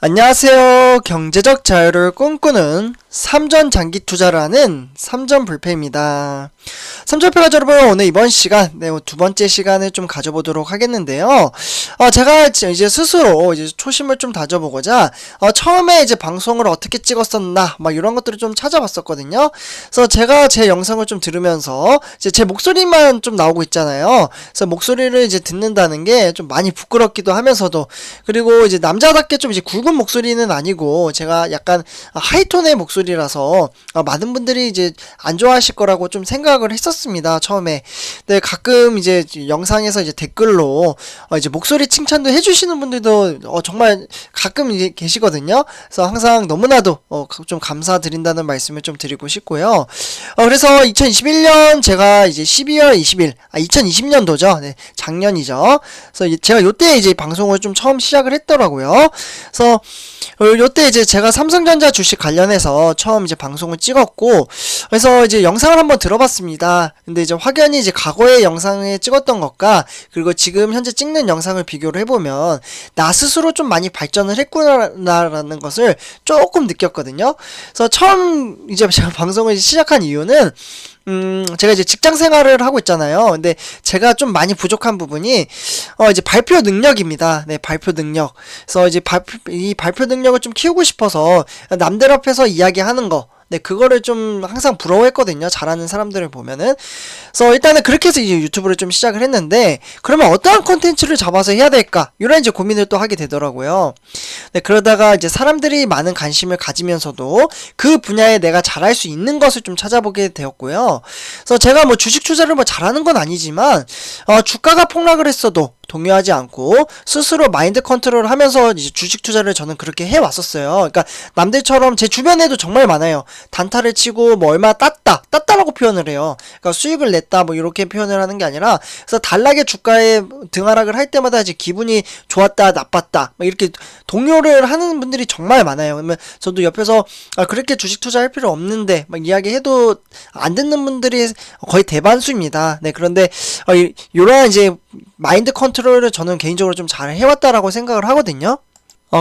안녕하세요. 경제적 자유를 꿈꾸는 삼전 장기 투자를 하는 삼전불패입니다. 삼전불패 여러분, 오늘 이번 시간, 두 번째 시간을 좀 가져보도록 하겠는데요. 제가 이제 스스로 이제 초심을 좀 다져보고자, 처음에 이제 방송을 어떻게 찍었었나, 막 이런 것들을 좀 찾아봤었거든요. 그래서 제가 제 영상을 좀 들으면서, 이제 제 목소리만 좀 나오고 있잖아요. 그래서 목소리를 이제 듣는다는 게 좀 많이 부끄럽기도 하면서도, 그리고 이제 남자답게 좀 이제 굵은 목소리는 아니고, 제가 약간 하이톤의 목소리라서, 많은 분들이 이제 안 좋아하실 거라고 좀 생각을 했었습니다, 처음에. 근데 가끔 이제 영상에서 이제 댓글로, 이제 목소리 칭찬도 해주시는 분들도, 정말 가끔 이제 계시거든요. 그래서 항상 너무나도, 좀 감사드린다는 말씀을 좀 드리고 싶고요. 그래서 2021년 제가 이제 12월 20일, 2020년도죠. 네, 작년이죠. 그래서 제가 요때 이제 방송을 좀 처음 시작을 했더라고요. 그래서 요때 이제 제가 삼성전자 주식 관련해서 처음 이제 방송을 찍었고, 그래서 이제 영상을 한번 들어봤습니다. 근데 이제 확연히 이제 과거의 영상에 찍었던 것과 그리고 지금 현재 찍는 영상을 비교를 해보면 나 스스로 좀 많이 발전을 했구나라는 것을 조금 느꼈거든요. 그래서 처음 이제 제가 방송을 시작한 이유는 제가 이제 직장 생활을 하고 있잖아요. 근데 제가 좀 많이 부족한 부분이, 이제 발표 능력입니다. 네, 발표 능력. 그래서 이제 이 발표 능력을 좀 키우고 싶어서 남들 앞에서 이야기하는 거. 네, 그거를 좀 항상 부러워했거든요. 잘하는 사람들을 보면은. 그래서 일단은 그렇게 해서 이제 유튜브를 좀 시작을 했는데, 그러면 어떠한 콘텐츠를 잡아서 해야 될까? 이런 이제 고민을 또 하게 되더라고요. 네, 그러다가 이제 사람들이 많은 관심을 가지면서도 그 분야에 내가 잘할 수 있는 것을 좀 찾아보게 되었고요. 그래서 제가 뭐 주식 투자를 뭐 잘하는 건 아니지만, 주가가 폭락을 했어도 동요하지 않고 스스로 마인드 컨트롤을 하면서 이제 주식 투자를 저는 그렇게 해왔었어요. 그러니까 남들처럼 제 주변에도 정말 많아요. 단타를 치고 뭐 얼마 땄다라고 표현을 해요. 그러니까 수익을 냈다 뭐 이렇게 표현을 하는 게 아니라, 그래서 단락에 주가에 등하락을 할 때마다 이제 기분이 좋았다 나빴다 막 이렇게 동요를 하는 분들이 정말 많아요. 그러면 저도 옆에서 그렇게 주식 투자할 필요 없는데 막 이야기해도 안 듣는 분들이 거의 대반수입니다. 네, 그런데 이러한 이제 마인드 컨트롤을 저는 개인적으로 좀 잘 해왔다라고 생각을 하거든요.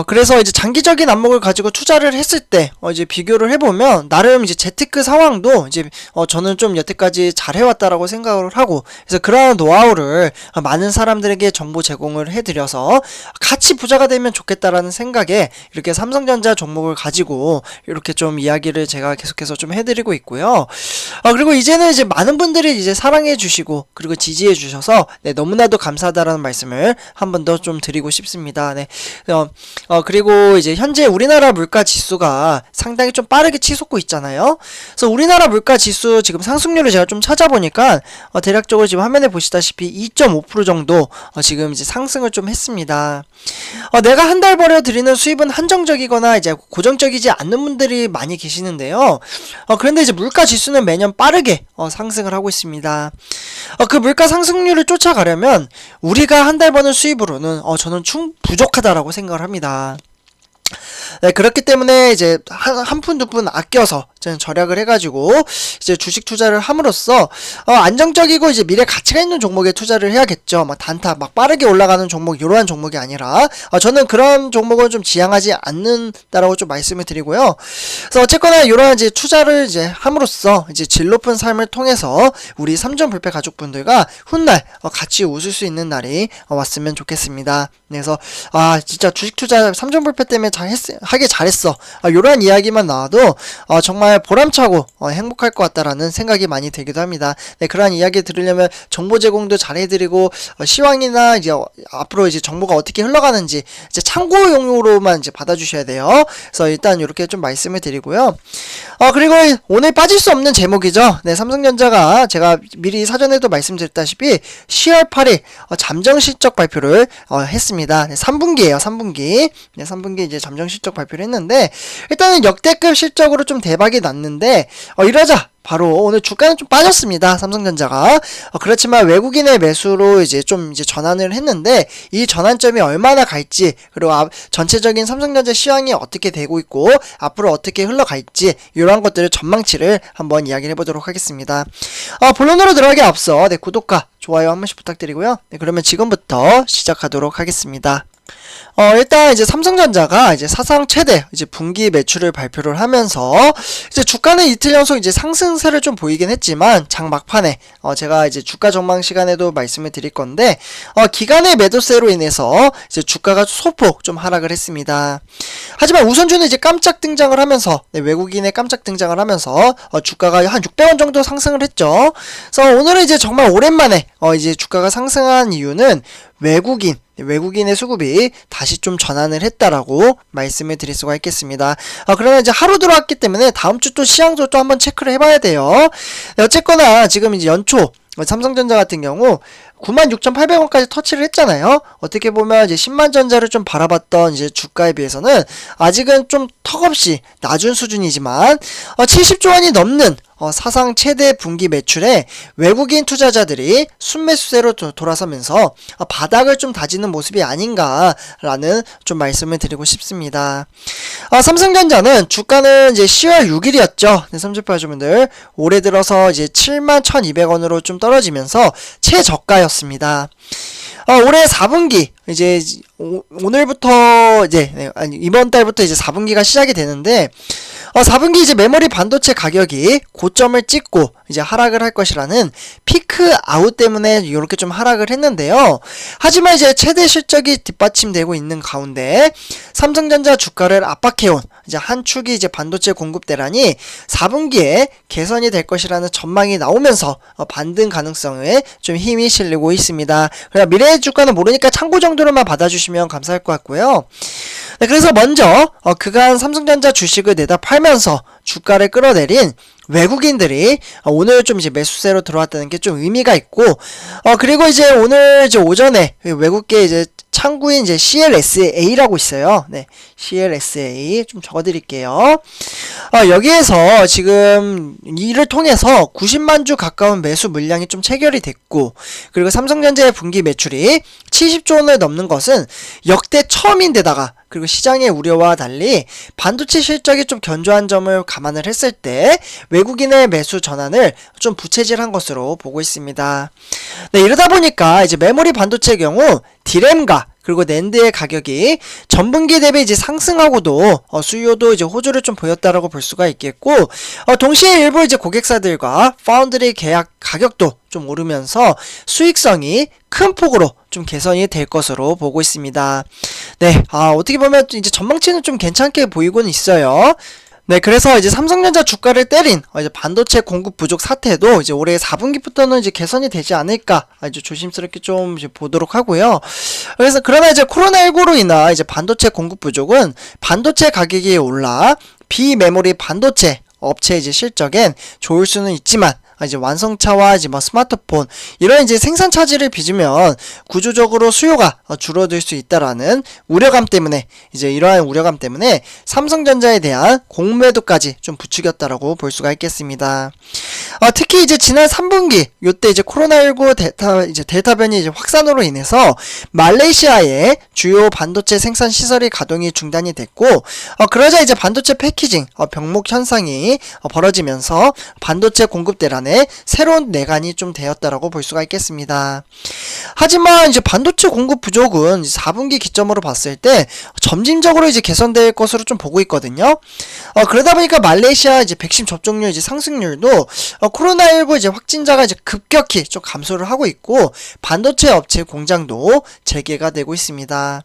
그래서 이제 장기적인 안목을 가지고 투자를 했을 때, 이제 비교를 해보면, 나름 이제 재테크 상황도 이제, 저는 좀 여태까지 잘 해왔다라고 생각을 하고, 그래서 그러한 노하우를 많은 사람들에게 정보 제공을 해드려서 같이 부자가 되면 좋겠다라는 생각에 이렇게 삼성전자 종목을 가지고 이렇게 좀 이야기를 제가 계속해서 좀 해드리고 있고요. 그리고 이제는 이제 많은 분들이 이제 사랑해주시고, 그리고 지지해주셔서, 네, 너무나도 감사하다라는 말씀을 한 번 더 좀 드리고 싶습니다. 네. 그리고 이제 현재 우리나라 물가 지수가 상당히 좀 빠르게 치솟고 있잖아요. 그래서 우리나라 물가 지수 지금 상승률을 제가 좀 찾아보니까, 대략적으로 지금 화면에 보시다시피 2.5% 정도, 지금 이제 상승을 좀 했습니다. 내가 한 달 벌여 드리는 수입은 한정적이거나 이제 고정적이지 않는 분들이 많이 계시는데요. 그런데 이제 물가 지수는 매년 빠르게, 상승을 하고 있습니다. 그 물가 상승률을 쫓아가려면 우리가 한 달 버는 수입으로는, 저는 부족하다라고 생각을 합니다. 네, 그렇기 때문에 이제 한 푼 두 푼 아껴서 저는 절약을 해가지고 이제 주식 투자를 함으로써 안정적이고 이제 미래 가치가 있는 종목에 투자를 해야겠죠. 막 단타 막 빠르게 올라가는 종목, 이러한 종목이 아니라, 저는 그런 종목을 좀 지향하지 않는다라고 좀 말씀을 드리고요. 그래서 어쨌거나 이러한 이제 투자를 이제 함으로써 이제 질 높은 삶을 통해서 우리 삼전불패 가족분들과 훗날 같이 웃을 수 있는 날이 왔으면 좋겠습니다. 그래서 진짜 주식 투자 삼전불패 때문에 하길 잘했어. 이러한 이야기만 나와도 정말 보람차고 행복할 것 같다라는 생각이 많이 들기도 합니다. 네, 그러한 이야기 들으려면 정보 제공도 잘 해드리고, 시황이나 이제 앞으로 이제 정보가 어떻게 흘러가는지 이제 참고용으로만 이제 받아주셔야 돼요. 그래서 일단 이렇게 좀 말씀을 드리고요. 그리고 오늘 빠질 수 없는 제목이죠. 네, 삼성전자가 제가 미리 사전에도 말씀드렸다시피 10월 8일 잠정 실적 발표를 했습니다. 네, 3분기예요. 3분기. 네, 3분기 이제 잠정 실적 발표를 했는데, 일단은 역대급 실적으로 좀 대박이 났는데, 이러자 바로 오늘 주가는 좀 빠졌습니다. 삼성전자가. 그렇지만 외국인의 매수로 이제 좀 이제 전환을 했는데, 이 전환점이 얼마나 갈지, 그리고 전체적인 삼성전자 시황이 어떻게 되고 있고 앞으로 어떻게 흘러갈지, 이런 것들을 전망치를 한번 이야기를 해보도록 하겠습니다. 본론으로 들어가기 앞서 구독과 좋아요 한 번씩 부탁드리고요. 네, 그러면 지금부터 시작하도록 하겠습니다. 일단 이제 삼성전자가 이제 사상 최대 이제 분기 매출을 발표를 하면서 이제 주가는 이틀 연속 이제 상승세를 좀 보이긴 했지만 장 막판에 제가 이제 주가 전망 시간에도 말씀을 드릴 건데 기간의 매도세로 인해서 이제 주가가 소폭 좀 하락을 했습니다. 하지만 우선주는 이제 깜짝 등장을 하면서 외국인의 깜짝 등장을 하면서 주가가 한 600원 정도 상승을 했죠. 그래서 오늘은 이제 정말 오랜만에 이제 주가가 상승한 이유는 외국인의 수급이 다시 좀 전환을 했다라고 말씀을 드릴 수가 있겠습니다. 그러나 이제 하루 들어왔기 때문에 다음 주 또 시황도 또 한번 체크를 해봐야 돼요. 어쨌거나 지금 이제 연초 삼성전자 같은 경우 96,800원까지 터치를 했잖아요. 어떻게 보면 이제 10만 전자를 좀 바라봤던 이제 주가에 비해서는 아직은 좀 턱없이 낮은 수준이지만 70조 원이 넘는 사상 최대 분기 매출에 외국인 투자자들이 순매수세로 돌아서면서 바닥을 좀 다지는 모습이 아닌가라는 좀 말씀을 드리고 싶습니다. 삼성전자는 주가는 이제 10월 6일이었죠. 네, 삼성전자분들 올해 들어서 이제 71,200원으로 좀 떨어지면서 최저가였습니다. 올해 4분기 이제 오늘부터 이제 이번 달부터 이제 4분기가 시작이 되는데 4분기 이제 메모리 반도체 가격이 고점을 찍고 이제 하락을 할 것이라는 피크 아웃 때문에 이렇게 좀 하락을 했는데요. 하지만 이제 최대 실적이 뒷받침되고 있는 가운데 삼성전자 주가를 압박해온 이제 한 축이 이제 반도체 공급 대란이 4분기에 개선이 될 것이라는 전망이 나오면서 반등 가능성에 좀 힘이 실리고 있습니다. 그래서 미래의 주가는 모르니까 참고 정도로만 받아주시면 감사할 것 같고요. 네, 그래서 먼저 그간 삼성전자 주식을 내다 팔면서 주가를 끌어내린 외국인들이 오늘 좀 이제 매수세로 들어왔다는 게 좀 의미가 있고 그리고 이제 오늘 이제 오전에 외국계 이제 창구인 이제 CLSA라고 있어요. 네, CLSA 좀 적어드릴게요. 여기에서 지금 이를 통해서 90만 주 가까운 매수 물량이 좀 체결이 됐고, 그리고 삼성전자의 분기 매출이 70조 원을 넘는 것은 역대 처음인데다가, 그리고 시장의 우려와 달리 반도체 실적이 좀 견조한 점을 감안을 했을 때 외국인의 매수 전환을 좀 부채질한 것으로 보고 있습니다. 네, 이러다 보니까 이제 메모리 반도체의 경우 디램과 그리고 낸드의 가격이 전분기 대비 이제 상승하고도 수요도 이제 호조를 좀 보였다라고 볼 수가 있겠고, 동시에 일부 이제 고객사들과 파운드리 계약 가격도 좀 오르면서 수익성이 큰 폭으로 좀 개선이 될 것으로 보고 있습니다. 네, 어떻게 보면 이제 전망치는 좀 괜찮게 보이고는 있어요. 네, 그래서 이제 삼성전자 주가를 때린 이제 반도체 공급 부족 사태도 이제 올해 4분기부터는 이제 개선이 되지 않을까 이제 조심스럽게 좀 이제 보도록 하고요. 그래서 그러나 이제 코로나19로 인한 이제 반도체 공급 부족은 반도체 가격이 올라 비메모리 반도체 업체 이제 실적엔 좋을 수는 있지만 이제 완성차와 이제 뭐 스마트폰 이런 이제 생산 차질을 빚으면 구조적으로 수요가 줄어들 수 있다라는 우려감 때문에 이제 이러한 우려감 때문에 삼성전자에 대한 공매도까지 좀 부추겼다라고 볼 수가 있겠습니다. 특히 이제 지난 3분기 요때 이제 코로나19 델타 변이 이제 확산으로 인해서 말레이시아의 주요 반도체 생산 시설이 가동이 중단이 됐고 그러자 이제 반도체 패키징 병목 현상이 벌어지면서 반도체 공급 대란에 새로운 내관이 좀 되었다라고 볼 수가 있겠습니다. 하지만 이제 반도체 공급 부족은 4분기 기점으로 봤을 때 점진적으로 이제 개선될 것으로 좀 보고 있거든요. 그러다 보니까 말레이시아 이제 백신 접종률 이제 상승률도 코로나19 이제 확진자가 이제 급격히 좀 감소를 하고 있고 반도체 업체 공장도 재개가 되고 있습니다.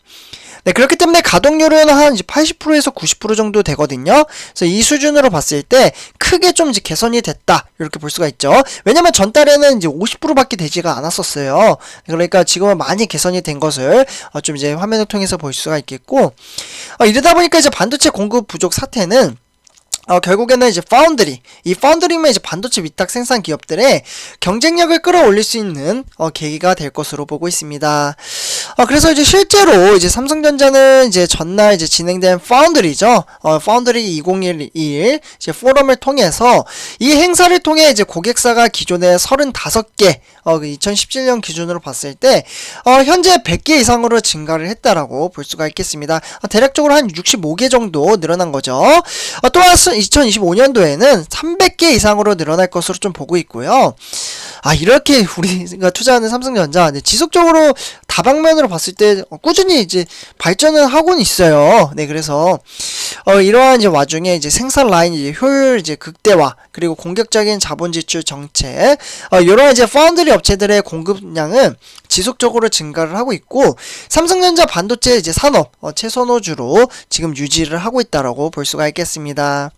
네, 그렇기 때문에 가동률은 한 이제 80%에서 90% 정도 되거든요. 그래서 이 수준으로 봤을 때 크게 좀 이제 개선이 됐다 이렇게 볼 수가 있죠. 왜냐면 전달에는 이제 50%밖에 되지가 않았었어요. 그러니까 지금은 많이 개선이 된 것을 좀 이제 화면을 통해서 볼 수가 있겠고, 이러다 보니까 이제 반도체 공급 부족 사태는 결국에는 이제 이 파운드리면 이제 반도체 위탁 생산 기업들의 경쟁력을 끌어올릴 수 있는 계기가 될 것으로 보고 있습니다. 그래서 이제 실제로 이제 삼성전자는 이제 전날 이제 진행된 파운드리죠. 파운드리 2021 이제 포럼을 통해서 이 행사를 통해 이제 고객사가 기존에 35개 2017년 기준으로 봤을 때 현재 100개 이상으로 증가를 했다라고 볼 수가 있겠습니다. 대략적으로 한 65개 정도 늘어난 거죠. 또한 2025년도에는 300개 이상으로 늘어날 것으로 좀 보고 있고요. 이렇게 우리가 투자하는 삼성전자 네, 지속적으로 다방면으로 봤을 때 꾸준히 이제 발전을 하고는 있어요. 네, 그래서 이러한 이제 와중에 이제 생산 라인 이제 효율 이제 극대화 그리고 공격적인 자본 지출 정책 이런 이제 파운드리 업체들의 공급량은 지속적으로 증가를 하고 있고 삼성전자 반도체 이제 산업 최선호주로 지금 유지를 하고 있다라고 볼 수가 있겠습니다.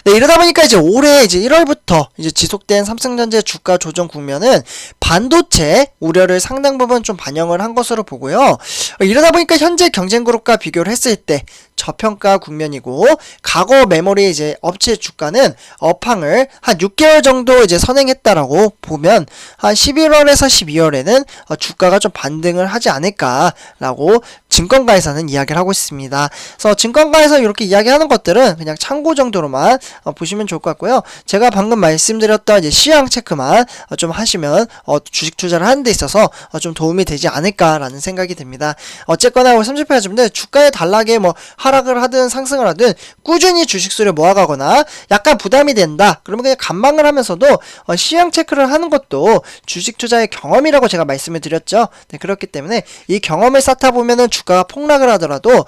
네, 이러다 보니까 이제 올해 이제 1월부터 이제 지속된 삼성전자 주가 조정 국면은 반도체 우려를 상당 부분 좀 반영을 한 것으로 보고요. 이러다 보니까 현재 경쟁 그룹과 비교를 했을 때 저평가 국면이고 과거 메모리 이제 업체 주가는 업황을 한 6개월 정도 이제 선행했다라고 보면 한 11월에서 12월에는 주가가 좀 반등을 하지 않을까라고 증권가에서는 이야기를 하고 있습니다. 그래서 증권가에서 이렇게 이야기하는 것들은 그냥 참고 정도로만 보시면 좋을 것 같고요. 제가 방금 말씀드렸던 이제 시황 체크만 좀 하시면 주식 투자를 하는 데 있어서 좀 도움이 되지 않을까라는 생각이 듭니다. 어쨌거나 우리 삼십회원님들 주가에 단락에 뭐 하락을 하든 상승을 하든 꾸준히 주식수를 모아가거나 약간 부담이 된다. 그러면 그냥 감망을 하면서도 시황 체크를 하는 것도 주식 투자의 경험이라고 제가 말씀을 드렸죠. 네, 그렇기 때문에 이 경험을 쌓다 보면은 주가가 폭락을 하더라도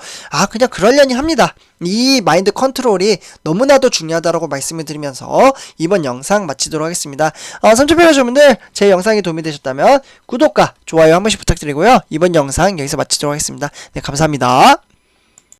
그냥 그러려니 합니다. 이 마인드 컨트롤이 너무나도 중요하다고 말씀을 드리면서 이번 영상 마치도록 하겠습니다. 삼촌편여러분들 제 영상이 도움이 되셨다면 구독과 좋아요 한 번씩 부탁드리고요. 이번 영상 여기서 마치도록 하겠습니다. 네, 감사합니다.